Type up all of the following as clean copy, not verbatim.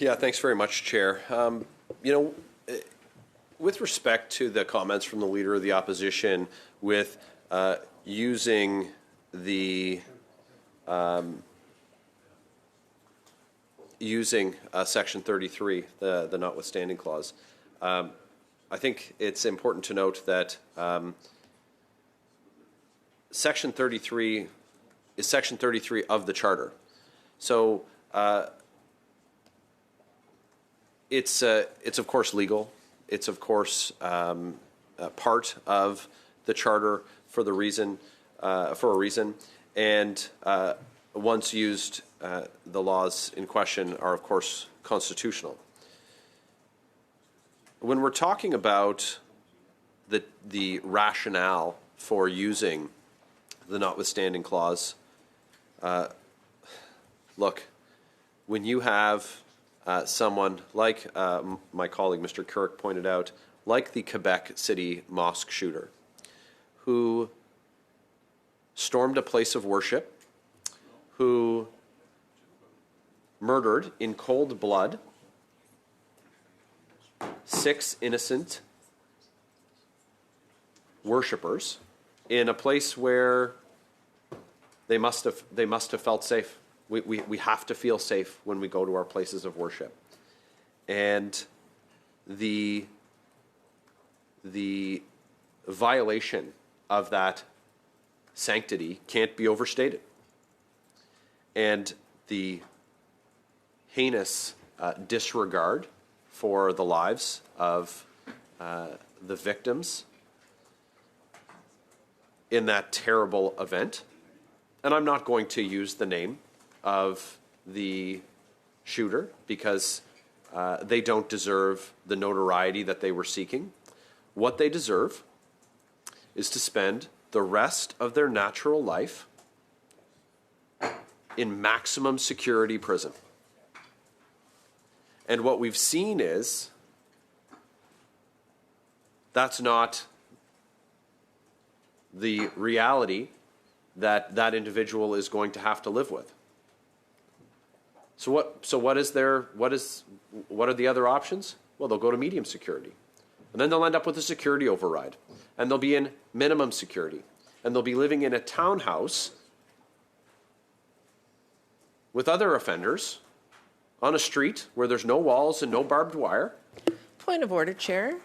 Yeah, thanks very much, Chair. You know, with respect to the comments from the Leader of the Opposition with using the Section 33, the notwithstanding clause, I think it's important to note that Section 33 is Section 33 of the Charter. So it's of course legal. It's of course part of the Charter for a reason, and once used, the laws in question are of course constitutional. When we're talking about the rationale for using the notwithstanding clause, look, when you have someone like my colleague Mr. Kirk pointed out, like the Quebec City mosque shooter, who stormed a place of worship, who murdered in cold blood 6 innocent worshippers in a place where they must have felt safe. We have to feel safe when we go to our places of worship. And the violation of that sanctity can't be overstated. And the heinous disregard for the lives of the victims in that terrible event, and I'm not going to use the name of the shooter because they don't deserve the notoriety that they were seeking. What they deserve is to spend the rest of their natural life in maximum security prison. And what we've seen is that's not the reality that that individual is going to have to live with. So what are the other options? Well, they'll go to medium security. And then they'll end up with a security override. And they'll be in minimum security. And they'll be living in a townhouse with other offenders on a street where there's no walls and no barbed wire. Point of order, Chair.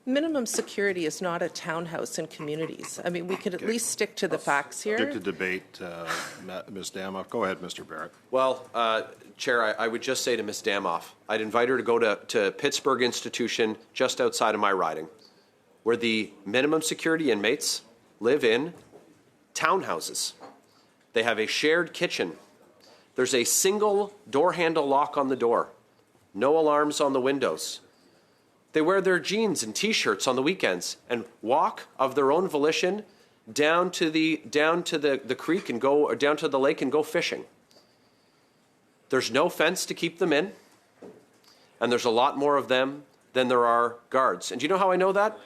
Minimum security is not a townhouse in communities. I mean, we could at least stick to the facts here. Stick to debate, Ms. Damoff. Go ahead, Mr. Barrett. Well, Chair, I would just say to Ms. Damoff, I'd invite her to go to Pittsburgh Institution just outside of my riding, where the minimum security inmates live in townhouses. They have a shared kitchen. There's a single door handle lock on the door. No alarms on the windows. They wear their jeans and T-shirts on the weekends and walk of their own volition down to the creek and go, or down to the lake and go fishing. There's no fence to keep them in, and there's a lot more of them than there are guards. And do you know how I know that?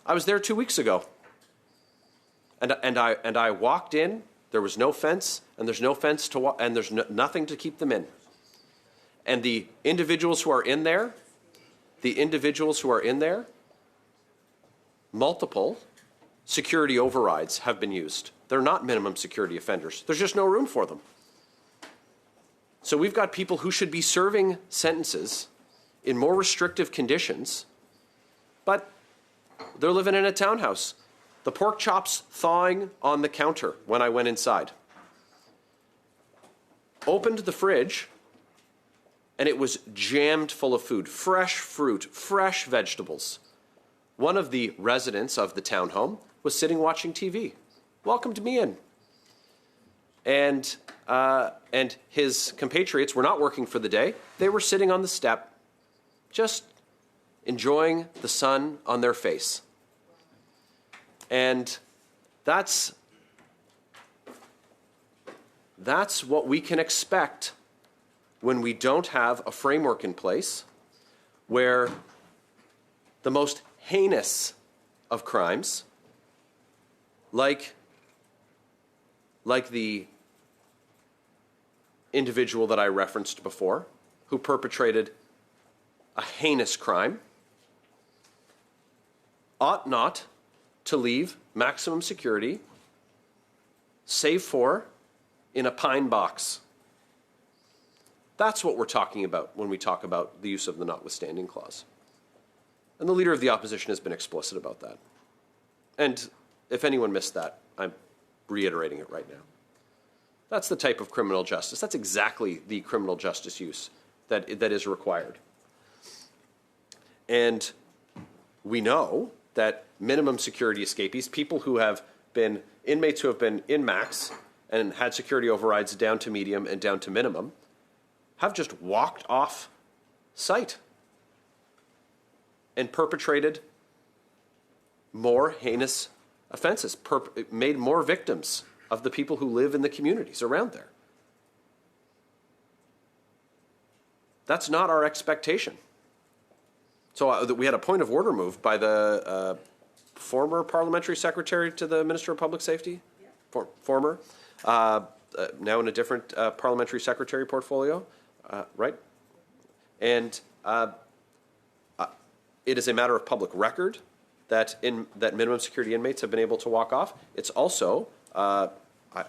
I was there 2 weeks ago, and I walked in. There was no fence, and there's no fence to and there's nothing to keep them in. And the individuals who are in there. Multiple security overrides have been used. They're not minimum security offenders. There's just no room for them. So we've got people who should be serving sentences in more restrictive conditions, but they're living in a townhouse. The pork chops thawing on the counter when I went inside. Opened the fridge, and it was jammed full of food, fresh fruit, fresh vegetables. One of the residents of the townhome was sitting watching TV, welcomed me in. And his compatriots were not working for the day. They were sitting on the step, just enjoying the sun on their face. And that's what we can expect when we don't have a framework in place where the most heinous of crimes, like the individual that I referenced before, who perpetrated a heinous crime ought not to leave maximum security, save for in a pine box. That's what we're talking about when we talk about the use of the notwithstanding clause. And the Leader of the Opposition has been explicit about that. And if anyone missed that, I'm reiterating it right now. That's the type of criminal justice. That's exactly the criminal justice use that is required. And we know that minimum security escapees, people who have been inmates who have been in max and had security overrides down to medium and down to minimum, have just walked off site and perpetrated more heinous offenses, made more victims of the people who live in the communities around there. That's not our expectation. So we had a point of order moved by the former parliamentary secretary to the Minister of Public Safety, former, now in a different parliamentary secretary portfolio, right? And it is a matter of public record that minimum security inmates have been able to walk off. It's also, I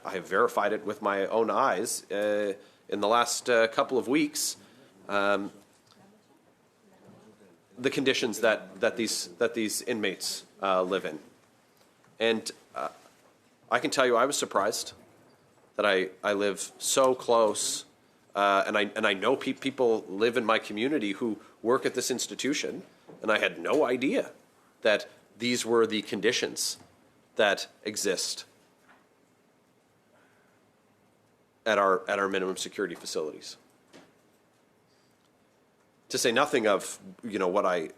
have verified it with my own eyes in the last couple of weeks, the conditions that these inmates live in. And I can tell you I was surprised that I live so close, and I know people live in my community who work at this institution, and I had no idea that these were the conditions that exist at our minimum security facilities. To say nothing of what I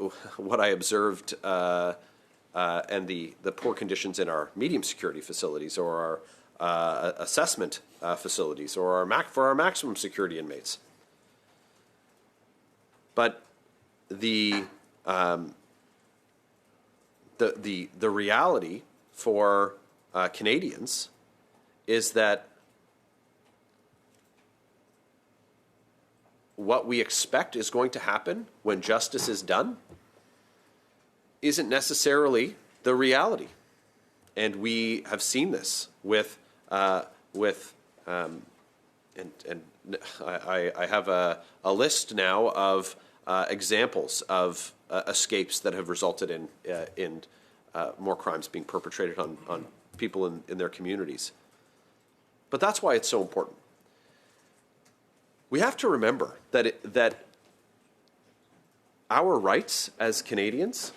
observed and the poor conditions in our medium security facilities or our assessment facilities or for our maximum security inmates. But the reality for Canadians is that what we expect is going to happen when justice is done isn't necessarily the reality. And we have seen this with I have a list now of examples of escapes that have resulted in more crimes being perpetrated on people in their communities. But that's why it's so important. We have to remember that our rights as Canadians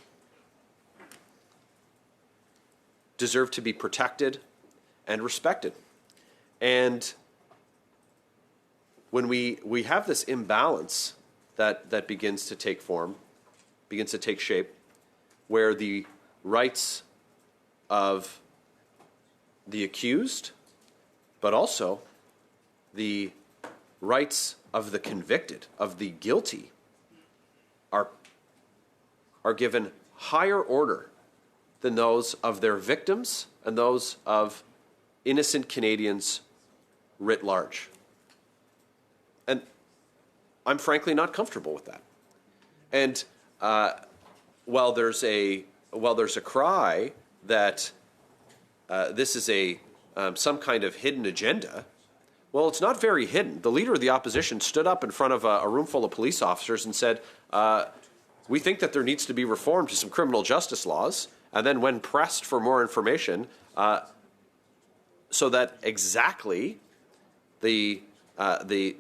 deserve to be protected and respected. And when we have this imbalance that begins to take form, begins to take shape, where the rights of the accused, but also the rights of the convicted, of the guilty, are given higher order than those of their victims and those of innocent Canadians writ large. And I'm frankly not comfortable with that. And while there's a cry that this is some kind of hidden agenda, well, it's not very hidden. The Leader of the Opposition stood up in front of a room full of police officers and said, we think that there needs to be reform to some criminal justice laws. And then when pressed for more information, so that exactly the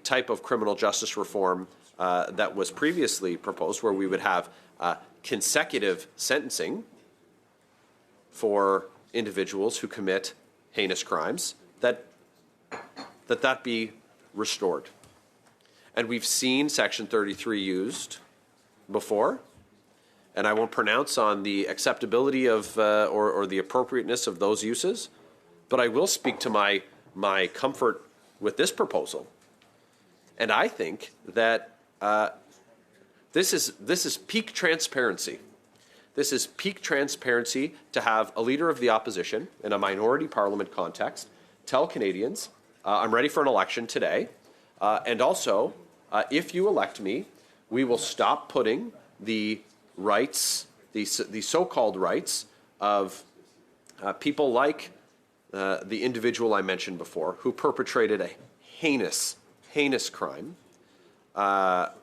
type of criminal justice reform that was previously proposed, where we would have consecutive sentencing for individuals who commit heinous crimes, that be restored. And we've seen Section 33 used before, and I won't pronounce on the acceptability of or the appropriateness of those uses, but I will speak to my comfort with this proposal. And I think that this is peak transparency. This is peak transparency to have a Leader of the Opposition in a minority parliament context tell Canadians, I'm ready for an election today, and also if you elect me, we will stop putting the rights, the so-called rights of people like the individual I mentioned before, who perpetrated a heinous crime, that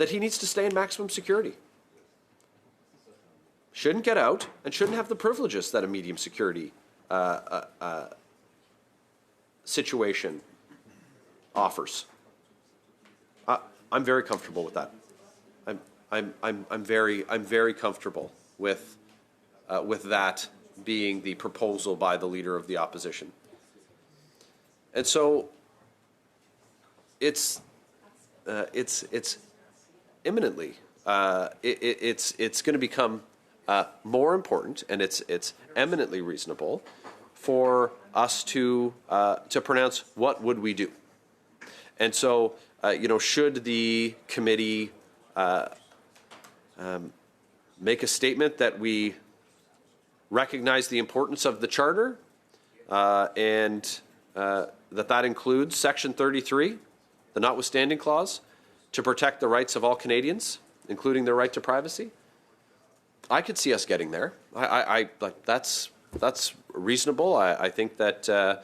he needs to stay in maximum security. Shouldn't get out and shouldn't have the privileges that a medium security situation offers. I'm very comfortable with that. I'm very comfortable with that being the proposal by the leader of the opposition. And so it's imminently it's going to become more important, and it's eminently reasonable for us to pronounce what would we do. And so should the committee make a statement that we recognize the importance of the Charter and that includes Section 33, the notwithstanding clause, to protect the rights of all Canadians, including their right to privacy? I could see us getting there. I like that's reasonable. I think that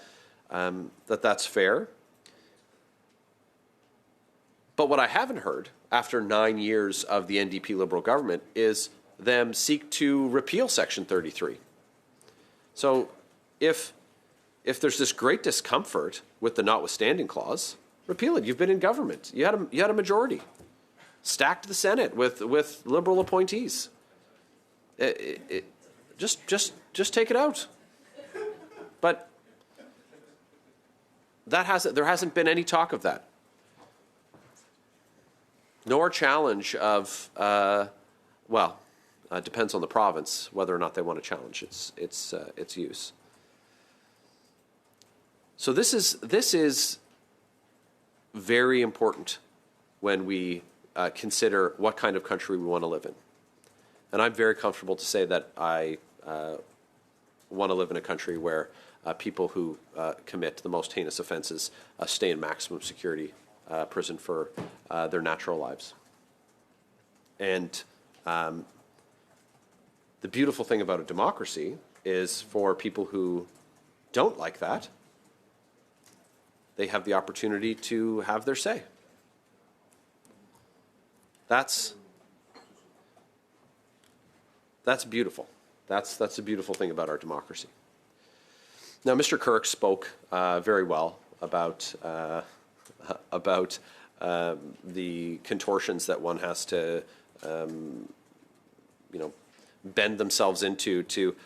that's fair. But what I haven't heard after 9 years of the NDP Liberal government is them seek to repeal Section 33. So if there's this great discomfort with the notwithstanding clause, repeal it. You've been in government. You had a majority. Stacked the Senate with Liberal appointees. Just take it out. But there hasn't been any talk of that. Nor challenge of depends on the province whether or not they want to challenge its use. So this is very important when we consider what kind of country we want to live in. And I'm very comfortable to say that I want to live in a country where people who commit the most heinous offenses stay in maximum security prison for their natural lives. And the beautiful thing about a democracy is for people who don't like that, they have the opportunity to have their say. That's beautiful. That's a beautiful thing about our democracy. Now, Mr. Kirk spoke very well about the contortions that one has to, bend themselves into to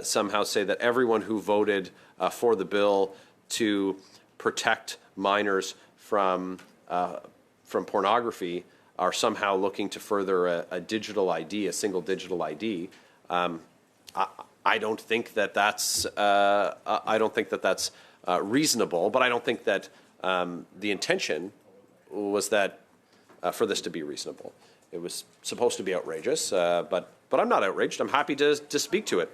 somehow say that everyone who voted for the bill to protect minors from pornography are somehow looking to further a digital ID, a single digital ID. I don't think that that's reasonable, but I don't think that the intention was that for this to be reasonable. It was supposed to be outrageous, but I'm not outraged. I'm happy to speak to it.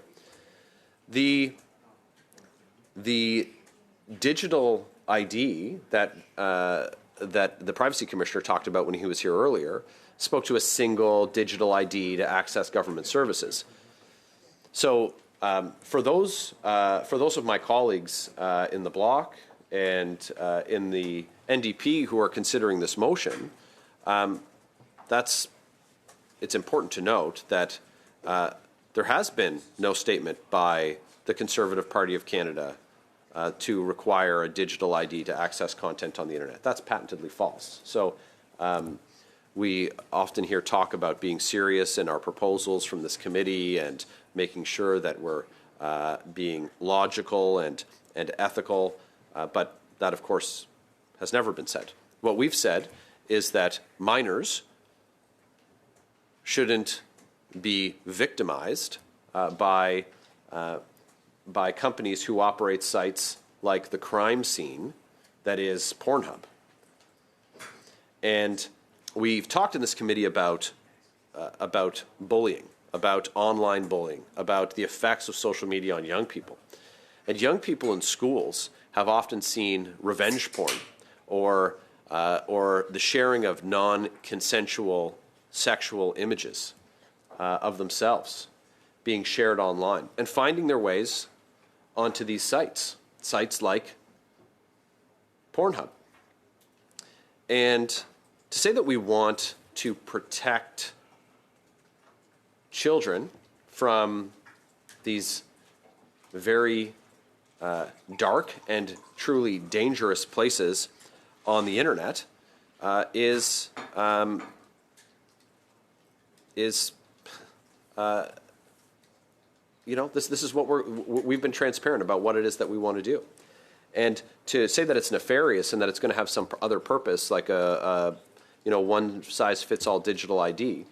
The digital ID that the Privacy Commissioner talked about when he was here earlier spoke to a single digital ID to access government services. So for those of my colleagues in the Bloc and in the NDP who are considering this motion, it's important to note that there has been no statement by the Conservative Party of Canada to require a digital ID to access content on the internet. That's patently false. So we often hear talk about being serious in our proposals from this committee and making sure that we're being logical and ethical, but that, of course, has never been said. What we've said is that minors shouldn't be victimized by companies who operate sites like the crime scene that is Pornhub. And we've talked in this committee about bullying, about online bullying, about the effects of social media on young people. And young people in schools have often seen revenge porn or the sharing of non-consensual sexual images of themselves being shared online and finding their ways onto these sites like Pornhub. And to say that we want to protect children from these very dark and truly dangerous places on the internet is this is what we've been transparent about what it is that we want to do. And to say that it's nefarious and that it's going to have some other purpose, like a one-size-fits-all digital ID,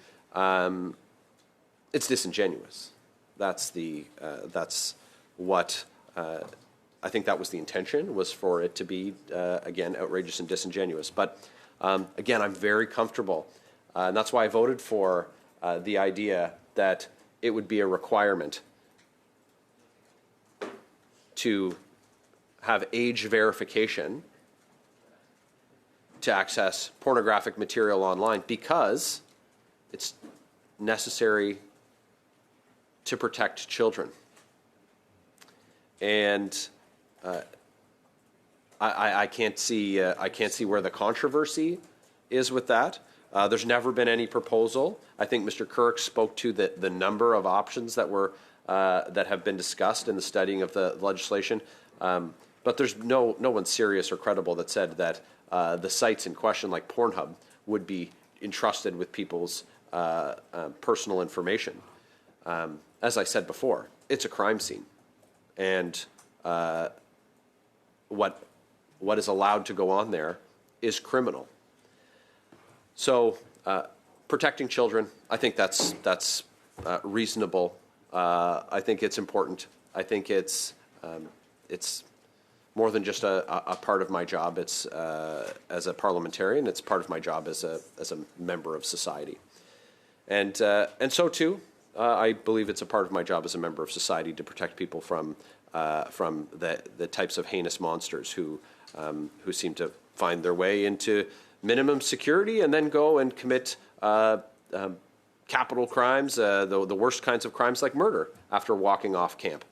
it's disingenuous. That's what I think that was the intention, was for it to be, again, outrageous and disingenuous. But again, I'm very comfortable, and that's why I voted for the idea that it would be a requirement to have age verification to access pornographic material online, because it's necessary to protect children. And I can't see where the controversy is with that. There's never been any proposal. I think Mr. Kirk spoke to the number of options that have been discussed in the studying of the legislation. But there's no one serious or credible that said that the sites in question, like Pornhub, would be entrusted with people's personal information. As I said before, it's a crime scene, and what is allowed to go on there is criminal. So protecting children, I think that's reasonable. I think it's important. I think it's more than just a part of my job. It's as a parliamentarian, it's part of my job as a member of society, and so too, I believe it's a part of my job as a member of society to protect people from the types of heinous monsters who seem to find their way into minimum security and then go and commit capital crimes, the worst kinds of crimes like murder after walking off camp.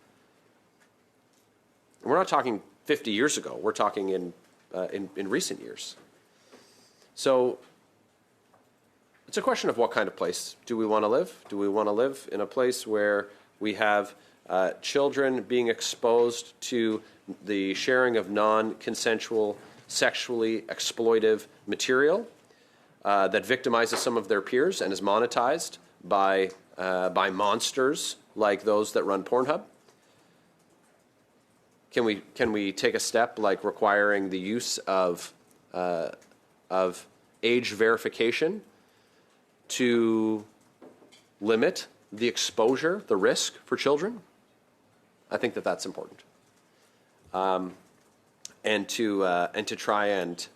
And we're not talking 50 years ago. We're talking in recent years. So it's a question of what kind of place do we want to live? Do we want to live in a place where we have children being exposed to the sharing of non-consensual, sexually exploitive material that victimizes some of their peers and is monetized by monsters like those that run Pornhub? Can we take a step like requiring the use of age verification to limit the exposure, the risk for children? I think that's important. And to try and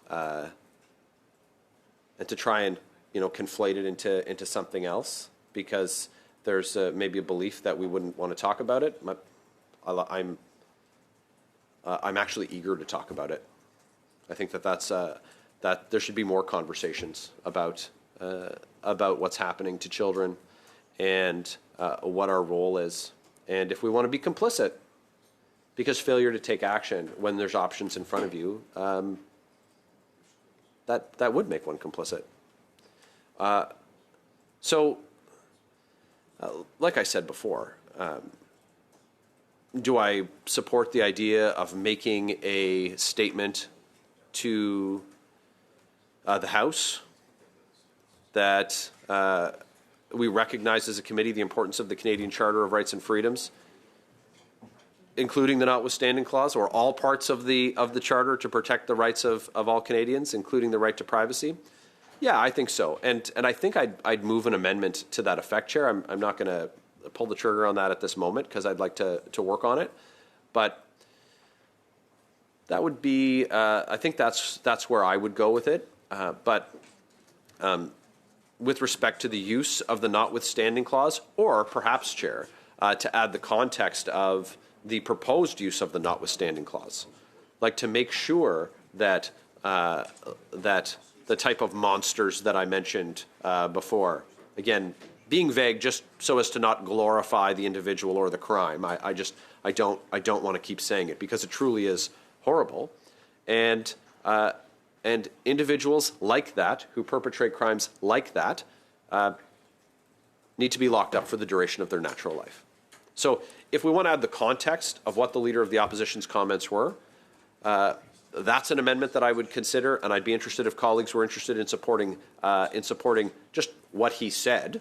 conflate it into something else because there's maybe a belief that we wouldn't want to talk about it. I'm actually eager to talk about it. I think that there should be more conversations about what's happening to children and what our role is, and if we want to be complicit, because failure to take action when there's options in front of you, that would make one complicit. So, like I said before, do I support the idea of making a statement to the House that we recognize as a committee the importance of the Canadian Charter of Rights and Freedoms, including the notwithstanding clause, or all parts of the Charter to protect the rights of all Canadians, including the right to privacy? Yeah, I think so. And I think I'd move an amendment to that effect, Chair. I'm not going to pull the trigger on that at this moment because I'd like to work on it. But that would be, I think that's where I would go with it. But with respect to the use of the notwithstanding clause, or perhaps, Chair, to add the context of the proposed use of the notwithstanding clause, like to make sure that that the type of monsters that I mentioned before. Again, being vague just so as to not glorify the individual or the crime. I don't want to keep saying it because it truly is horrible, and individuals like that who perpetrate crimes like that need to be locked up for the duration of their natural life. So if we want to add the context of what the Leader of the Opposition's comments were, that's an amendment that I would consider, and I'd be interested if colleagues were interested in supporting just what he said.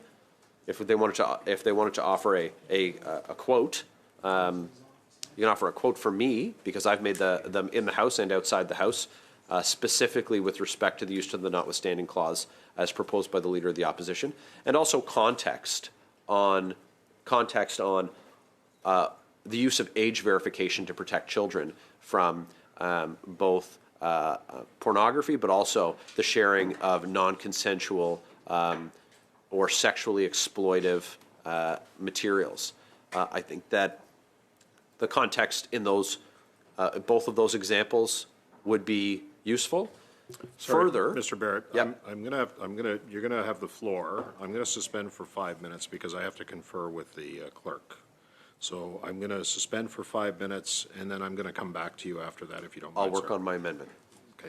If they wanted to offer a quote, you can offer a quote from me because I've made them in the House and outside the House, specifically with respect to the use of the notwithstanding clause as proposed by the Leader of the Opposition, and also context on the use of age verification to protect children from both pornography, but also the sharing of non-consensual or sexually exploitive materials. I think that the context in those both of those examples would be useful. Sorry, Further, Mr. Barrett, yep. you're gonna have the floor. I'm gonna suspend for 5 minutes because I have to confer with the clerk. So I'm gonna suspend for 5 minutes, and then I'm gonna come back to you after that if you don't mind, I'll work sir. on my amendment.